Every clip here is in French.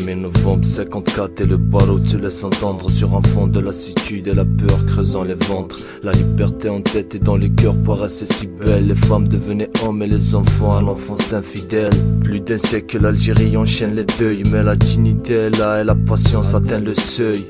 1er novembre 54 et le barreau te laisse entendre sur un fond de lassitude et la peur creusant les ventres. La liberté en tête et dans les cœurs paraissait si belle. Les femmes devenaient hommes et les enfants à l'enfance infidèle. Plus d'un siècle que l'Algérie enchaîne les deuils, mais la dignité est là et la patience atteint le seuil.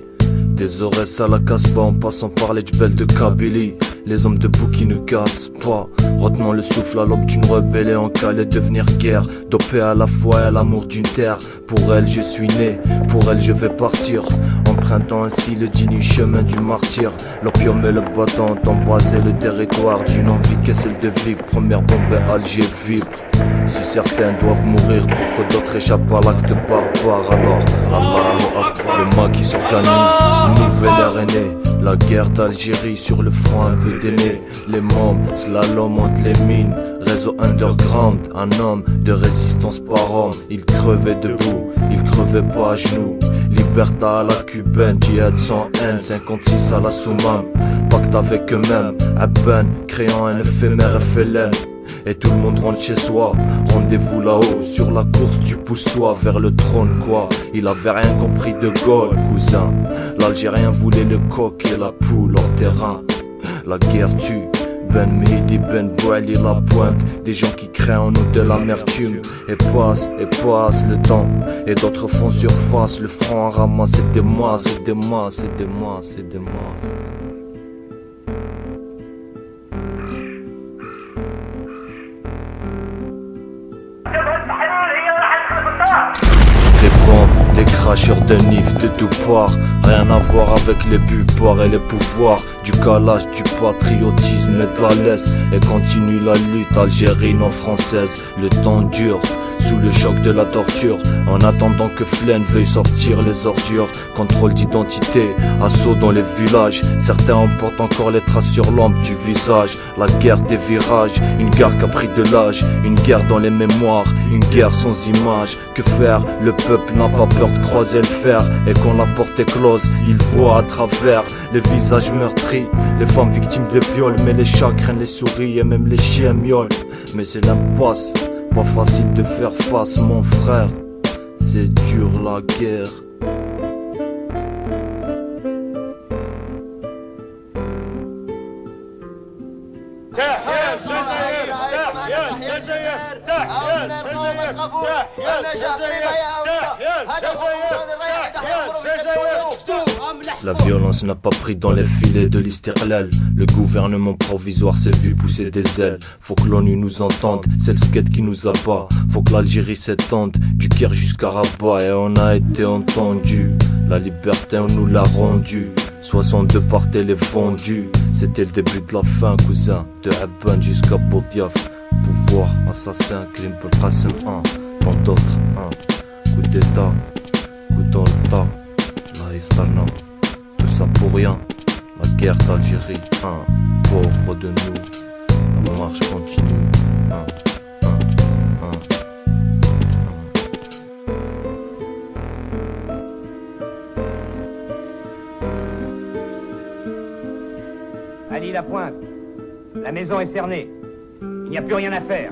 Des Aurès à la Casbah en passant par les Djbel de Kabylie. Les hommes debout qui ne cassent pas, retenant le souffle à l'aube d'une rébellion qui allait devenir guerre. Dopé à la foi et à l'amour d'une terre. Pour elle je suis né, pour elle je vais partir, empruntant ainsi le digne chemin du martyr. L'opium et le bâton embraser le territoire d'une envie qu'est celle de vivre. Première bombe et Alger vibre. Si certains doivent mourir pour que d'autres échappent à l'acte barbare, alors Allahu Akbar. Le mal qui s'organise, une nouvelle ère est née. La guerre d'Algérie sur le front un peu déné. Les mômes, slalom entre les mines. Réseau underground, un homme de résistance par homme. Il crevait debout, il crevait pas à genoux. Liberté à la cubaine, djihad sans haine. 56 à la Soumam, pacte avec eux-mêmes. Abben, créant un éphémère FLN. Et tout le monde rentre chez soi. Rendez-vous là-haut, sur la course tu pousses-toi vers le trône quoi. Il avait rien compris de Gaulle, cousin. L'Algérien voulait le coq et la poule hors terrain. La guerre tue, Ben Mehdi, Ben Bouali, la pointe. Des gens qui créent en nous de l'amertume. Et passe le temps. Et d'autres font surface. Le front à ramasser des masses, et des masses, et des masses, et des masses. Des bombes, des cracheurs de nif de tout part. Rien à voir avec les butoirs et les pouvoirs. Du calage, du patriotisme et de la laisse. Et continue la lutte algérienne en française. Le temps dure, sous le choc de la torture. En attendant que Flaine veuille sortir les ordures. Contrôle d'identité, assaut dans les villages. Certains emportent encore les traces sur l'ombre du visage. La guerre des virages, une guerre qui a pris de l'âge. Une guerre dans les mémoires, une guerre sans image. Que faire? Le peuple n'a pas peur de croiser le fer. Et quand la porte est close, il voit à travers les visages meurtris. Les femmes victimes de viols, mais les chats craignent les souris et même les chiens miaulent. Mais c'est l'impasse, pas facile de faire face mon frère. C'est dur la guerre. La violence n'a pas pris dans les filets de l'Istiqlal. Le gouvernement provisoire s'est vu pousser des ailes. Faut que l'ONU nous entende, c'est le skate qui nous abat. Faut que l'Algérie s'étende, du Caire jusqu'à Rabat. Et on a été entendu, la liberté on nous l'a rendue. 62 partaient les fondus. C'était le début de la fin cousin. De Abban jusqu'à Boudiaf. Pouvoir, assassin, crime pour le Qasim 1. Tant d'autres, coup d'état, coup dans le tas. La Istarna, tout ça pour rien. La guerre d'Algérie, pauvre de nous. La marche continue, Ali Lapointe, la maison est cernée. Il n'y a plus rien à faire.